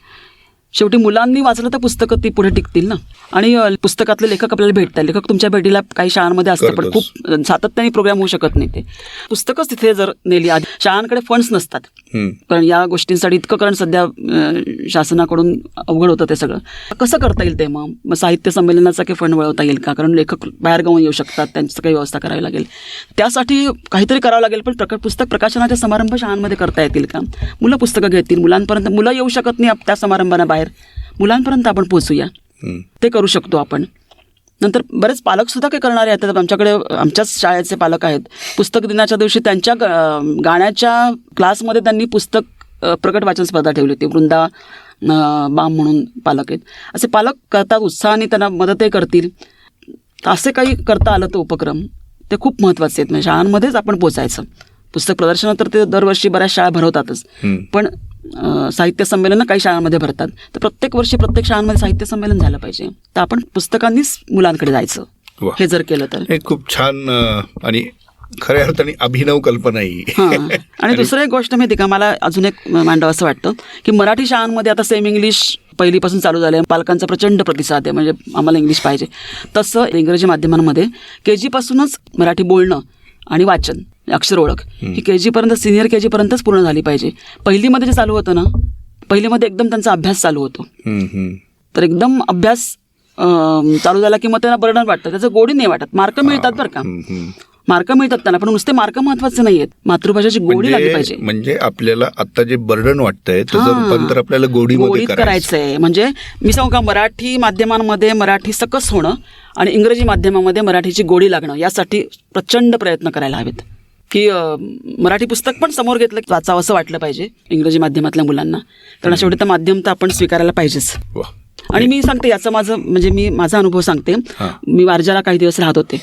शेवटी मुलांनी वाचलं तर पुस्तकं ती पुढे टिकतील ना. आणि पुस्तकातले लेखक आपल्याला भेटतात. लेखक तुमच्या भेटीला काही शाळांमध्ये असतं, पण खूप सातत्याने प्रोग्राम होऊ शकत नाही. ते पुस्तकच तिथे जर नेली, शाळांकडे फंड्स नसतात, कारण या गोष्टींसाठी इतकं, कारण सध्या शासनाकडून अवघड होतं ते सगळं. कसं करता येईल ते? मग साहित्य संमेलनाचा काही फंड वळवता येईल का? कारण लेखक बाहेर गावून येऊ शकतात, त्यांची काही व्यवस्था करावी लागेल, त्यासाठी काहीतरी करावं लागेल. पण पुस्तक प्रकाशनाचे समारंभ शाळांमध्ये करता येतील का? मुलं पुस्तकं घेतील, मुलांपर्यंत, मुलं येऊ शकत नाही त्या समारंभांना बाहेर, मुलांपर्यंत आपण पोहोचूया, ते करू शकतो आपण. नंतर बरेच पालकसुद्धा काही करणारे आहेत. आमच्याकडे आमच्याच शाळेचे पालक आहेत. पुस्तक दिनाच्या दिवशी त्यांच्या गाण्याच्या क्लासमध्ये त्यांनी पुस्तक प्रकट वाचन स्पर्धा ठेवली होती. वृंदा बाम म्हणून पालक आहेत. असे पालक करतात, उत्साहाने त्यांना मदतही करतील. असे काही करता आलं तर उपक्रम, ते खूप महत्त्वाचे आहेत. म्हणजे शाळांमध्येच आपण पोचायचं. पुस्तक प्रदर्शन तर ते दरवर्षी बऱ्याच शाळा भरवतातच, पण साहित्य संमेलन काही शाळांमध्ये भरतात. तर प्रत्येक वर्षी प्रत्येक शाळांमध्ये साहित्य संमेलन झालं पाहिजे. तर आपण पुस्तकांनीच मुलांकडे जायचं, हे जर केलं तर. हे खूप छान आणि खऱ्या अर्थाने अभिनव कल्पना आहे. आणि दुसरं एक गोष्ट माहिती का, मला अजून एक मांडावं असं वाटतं की मराठी शाळांमध्ये आता सेम इंग्लिश पहिलीपासून चालू झालं आहे. पालकांचा प्रचंड प्रतिसाद आहे, म्हणजे आम्हाला इंग्लिश पाहिजे. तसं इंग्रजी माध्यमांमध्ये KG पासूनच मराठी बोलणं आणि वाचन, अक्षर ओळख ही KG पर्यंत, सिनियर KG पर्यंतच पूर्ण झाली पाहिजे. पहिलीमध्ये जे चालू होतं ना, पहिलीमध्ये एकदम त्यांचा अभ्यास चालू होतो, तर एकदम अभ्यास चालू झाला की मग त्यांना बर्डन वाटतं, त्याचं गोडी नाही वाटत. मार्क मिळतात बरं का, मार्क मिळतात त्यांना, पण नुसते मार्क महत्वाचे नाहीयेत, मातृभाषेची गोडी लागली पाहिजे. म्हणजे आपल्याला आता जे बर्डन वाटतंय त्याचं रूपांतर आपल्याला गोडीत करायचंय. म्हणजे मी सांगू का, मराठी माध्यमांमध्ये मराठी सकस होणं आणि इंग्रजी माध्यमामध्ये मराठीची गोडी लागणं यासाठी प्रचंड प्रयत्न करायला हवेत. की मराठी पुस्तक पण समोर घेतलं की वाचावं असं वाटलं पाहिजे इंग्रजी माध्यमातल्या मुलांना, कारण शेवटी तर माध्यम तर आपण स्वीकारायला पाहिजेच. आणि मी सांगते याचं मी माझा अनुभव सांगते. मी वारजाला काही दिवस राहत होते.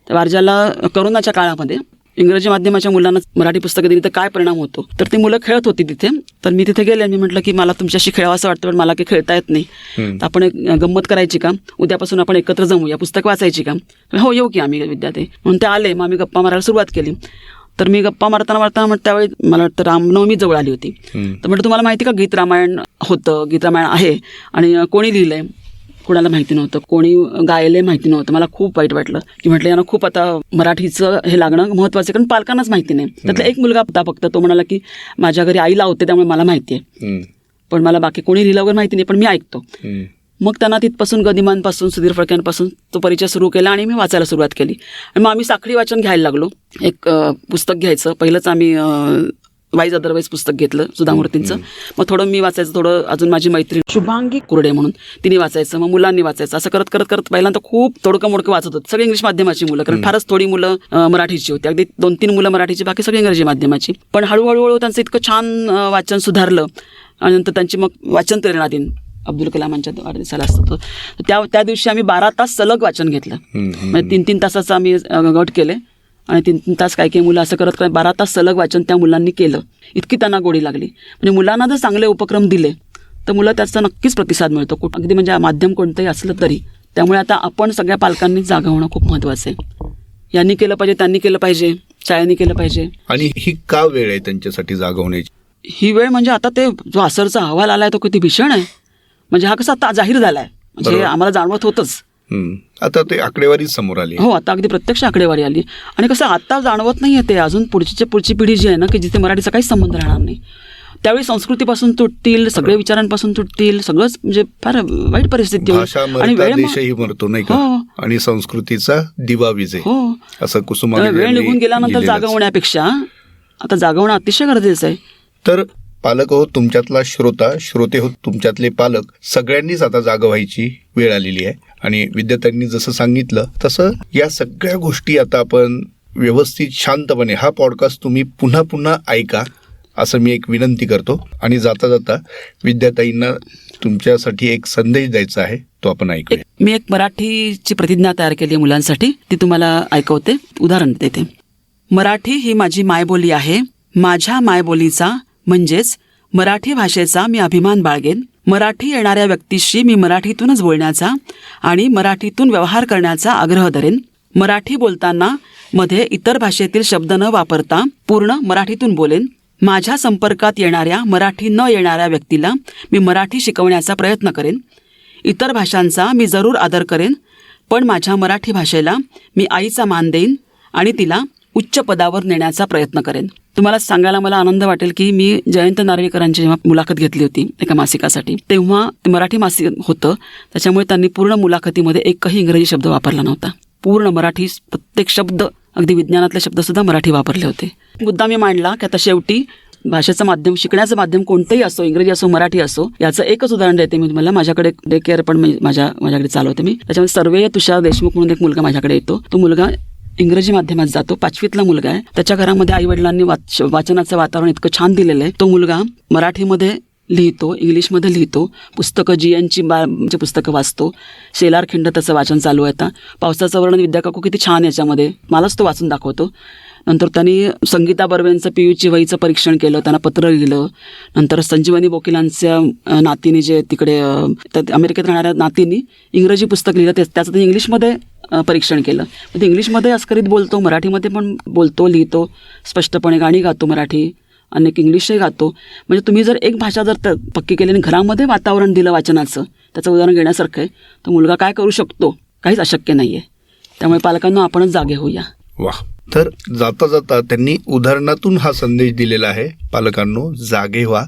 तर वारजाला करोनाच्या काळामध्ये इंग्रजी माध्यमाच्या मुलांना मराठी पुस्तकं दिली तर काय परिणाम होतो, तर ती मुलं खेळत होती तिथे. तर मी तिथे गेले आणि मी म्हटलं की मला तुमच्याशी खेळावं असं वाटतं, पण मला काही खेळता येत नाही, तर आपण एक गंमत करायची का, उद्यापासून आपण एकत्र जमूया, पुस्तक वाचायची का. हो येऊ की आम्ही विद्यार्थी म्हणून ते आले. मग आम्ही गप्पा मारायला सुरुवात केली. तर मी गप्पा मारताना त्यावेळी मला वाटतं रामनवमी जवळ आली होती. तर म्हटलं तुम्हाला माहिती का गीत रामायण होतं, गीत रामायण आहे आणि कोणी लिहिलंय, कोणाला माहिती नव्हतं, कोणी गायलंय माहिती नव्हतं. मला खूप वाईट वाटलं की म्हटलं यांना खूप आता मराठीचं हे लागणं महत्त्वाचं, कारण पालकांनाच माहिती नाही. त्यातला एक मुलगा होता फक्त, तो म्हणाला की माझ्या घरी आईला होते त्यामुळे मला माहिती आहे, पण मला बाकी कोणी लिहिलं वगैरे माहिती नाही, पण मी ऐकतो. मग त्यांना तिथपासून गदिमांपासून सुधीर फडक्यांपासून तो परिचय सुरू केला आणि मी वाचायला सुरुवात केली. आणि मग आम्ही साखळी वाचन घ्यायला लागलो. एक पुस्तक घ्यायचं, पहिलंच आम्ही वाईज अदरवाईज पुस्तक घेतलं सुधा मूर्तींचं. मग थोडं मी वाचायचं, थोडं अजून माझी मैत्रीण शुभांगी कुरडे म्हणून तिने वाचायचं, मग मुलांनी वाचायचं. असं करत करत करत पहिल्यांदा खूप तोडकं मोडकं वाचत होतं. सगळी इंग्लिश माध्यमाची मुलं, कारण फारच थोडी मुलं मराठीची होती, अगदी 2-3 मुलं मराठीची, बाकी सगळी इंग्रजी माध्यमाची. पण हळूहळू त्यांचं इतकं छान वाचन सुधारलं आणि नंतर त्यांची मग वाचन प्रेरणा दिन अब्दुल कलामांच्या वाढदिवसाला असतो, त्या दिवशी आम्ही 12 तास सलग वाचन घेतलं. म्हणजे 3-3 तासाचं आम्ही गट केले आणि 3-3 तास काही मुलं असं करत 12 तास सलग वाचन त्या मुलांनी केलं. इतकी त्यांना गोडी लागली. म्हणजे मुलांना जर चांगले उपक्रम दिले तर मुलं त्याचा नक्कीच प्रतिसाद मिळतो, अगदी म्हणजे माध्यम कोणतंही असलं तरी. त्यामुळे आता आपण सगळ्या पालकांनी जागा होणं खूप महत्त्वाचं आहे. यांनी केलं पाहिजे, त्यांनी केलं पाहिजे, शाळेने केलं पाहिजे. आणि ही का वेळ आहे त्यांच्यासाठी जागा होण्याची? ही वेळ म्हणजे आता ते जो असरचा अहवाल आलाय तो किती भीषण आहे. म्हणजे हा कसा आता जाहीर झालाय, म्हणजे आम्हाला जाणवत होतंच. आता ते आकडेवारी समोर आली. हो, आता अगदी प्रत्यक्ष आकडेवारी आली. आणि कसं आता जाणवत नाही ते अजून पुढची पिढी जी आहे ना, की जिथे मराठीचा काहीच संबंध राहणार नाही, त्यावेळी संस्कृतीपासून तुटतील, सगळे विचारांपासून तुटतील, सगळंच म्हणजे फार वाईट परिस्थिती होईल. आणि देशही मरतो नाही का, आणि संस्कृतीचा दिवा विझे, असं कुसुमाग्रज वेळ निघून गेल्यानंतर जागा होण्यापेक्षा आता जागा होणं अतिशय गरजेचं आहे. तर पालक हो तुमच्यातला श्रोते हो तुमच्यातले पालक, सगळ्यांनीच आता जागा व्हायची वेळ आलेली आहे. आणि विद्यार्थ्यांनी जसं सांगितलं तसं या सगळ्या गोष्टी आता आपण व्यवस्थित शांतपणे हा पॉडकास्ट तुम्ही पुन्हा पुन्हा ऐका असं मी एक विनंती करतो. आणि जाता जाता विद्यार्थ्यांना तुमच्यासाठी एक संदेश द्यायचा आहे, तो आपण ऐकूया. मी एक मराठीची प्रतिज्ञा तयार केली आहे मुलांसाठी, ती तुम्हाला ऐकवते, उदाहरण देते. मराठी ही माझी मायबोली आहे. माझ्या मायबोलीचा म्हणजेच मराठी भाषेचा मी अभिमान बाळगेन. मराठी येणाऱ्या व्यक्तीशी मी मराठीतूनच बोलण्याचा आणि मराठीतून व्यवहार करण्याचा आग्रह धरेन. मराठी बोलताना मध्ये इतर भाषेतील शब्द न वापरता पूर्ण मराठीतून बोलेन. माझ्या संपर्कात येणाऱ्या मराठी न येणाऱ्या व्यक्तीला मी मराठी शिकवण्याचा प्रयत्न करेन. इतर भाषांचा मी जरूर आदर करेन, पण माझ्या मराठी भाषेला मी आईचा मान देईन आणि तिला उच्च पदावर नेण्याचा प्रयत्न करेन. तुम्हाला सांगायला मला आनंद वाटेल की मी जयंत नार्वेकरांची जेव्हा मुलाखत घेतली होती एका मासिकासाठी, तेव्हा ते मराठी मासिक होतं, त्याच्यामुळे त्यांनी पूर्ण मुलाखतीमध्ये एकही इंग्रजी शब्द वापरला नव्हता. पूर्ण मराठी, प्रत्येक शब्द, अगदी विज्ञानातले शब्दसुद्धा मराठी वापरले होते. मुद्दा मी मांडला की आता शेवटी भाषेचं माध्यम, शिकण्याचं माध्यम कोणतंही असो, इंग्रजी असो मराठी असो, याचं एकच उदाहरण देते मी तुम्हाला. माझ्याकडे डे केअर पण माझ्याकडे चालवते मी. त्याच्यामध्ये सर्वे तुषार देशमुख म्हणून एक मुलगा माझ्याकडे येतो. तो मुलगा इंग्रजी माध्यमात जातो, 5वीतला मुलगा आहे. त्याच्या घरामध्ये आईवडिलांनी वाचनाचं वातावरण इतकं छान दिलेलं आहे. तो मुलगा मराठीमध्ये लिहितो, इंग्लिशमध्ये लिहितो, पुस्तकं GNची पुस्तकं वाचतो. शेलार खिंड त्याचं वाचन चालू आहे आता. पावसाचं वर्णन विद्याकाकू किती छान याच्यामध्ये, मलाच तो वाचून दाखवतो. नंतर त्यांनी संगीता बर्वेंचं PUची वहीचं परीक्षण केलं, त्यांना पत्र लिहिलं. नंतर संजीवनी बोकिलांच्या नातीने जे तिकडे अमेरिकेत राहणाऱ्या नातींनी इंग्रजी पुस्तक लिहिलं, त्याचं ते इंग्लिशमध्ये परीक्षण केलं. ते इंग्लिशमध्ये अस्खरीत बोलतो, मराठीमध्ये पण बोलतो, लिहितो स्पष्टपणे, गाणी गातो मराठी, अनेक इंग्लिशही गातो. म्हणजे तुम्ही जर एक भाषा जर पक्की केली आणि घरामध्ये वातावरण दिलं वाचनाचं, त्याचं उदाहरण घेण्यासारखं आहे, तर मुलगा काय करू शकतो, काहीच अशक्य नाही आहे. त्यामुळे पालकांना आपणच जागे होऊया. वा. तर जाता जाता त्यांनी उदाहरणातून हा संदेश दिलेला आहे, पालकांनो जागे व्हा.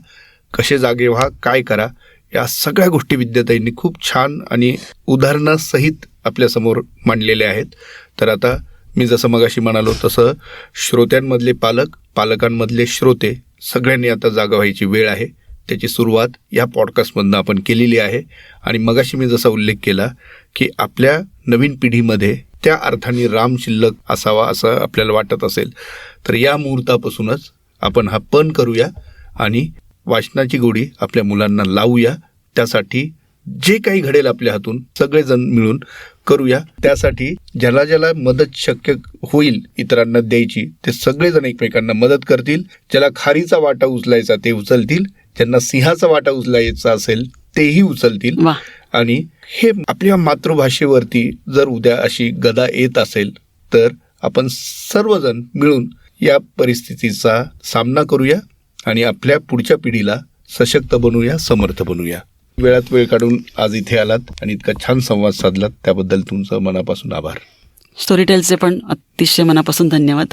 कसे जागे व्हा, काय करा या सगळ्या गोष्टी विद्याताईंनी खूप छान आणि उदाहरणासहित आपल्यासमोर मांडलेल्या आहेत. तर आता मी जसं मगाशी म्हणालो तसं श्रोत्यांमधले पालक, पालकांमधले श्रोते सगळ्यांनी आता जागा व्हायची वेळ आहे. त्याची सुरुवात या पॉडकास्टमधनं आपण केलेली आहे. आणि मगाशी मी जसा उल्लेख केला की आपल्या नवीन पिढीमध्ये त्या अर्थाने राम शिल्लक असावा असं आपल्याला वाटत असेल तर या मुहूर्तापासूनच आपण हा पण करूया आणि वाचनाची गोडी आपल्या मुलांना लावूया. त्यासाठी जे काही घडेल आपल्या हातून सगळेजण मिळून करूया. त्यासाठी ज्याला ज्याला मदत शक्य होईल इतरांना द्यायची ते सगळेजण एकमेकांना मदत करतील. ज्याला खारीचा वाटा उचलायचा ते उचलतील, ज्यांना सिंहाचा वाटा उचलायचा असेल तेही उचलतील. वा. आणि हे आपल्या मातृभाषेवरती जर उद्या अशी गदा येत असेल तर आपण सर्वजण मिळून या परिस्थितीचा सामना करूया आणि आपल्या पुढच्या पिढीला सशक्त बनवूया, समर्थ बनवूया. वेळात वेळ काढून आज इथे आलात आणि इतका छान संवाद साधलात त्याबद्दल तुमचं मनापासून आभार. स्टोरीटेलचे पण अतिशय मनापासून धन्यवाद.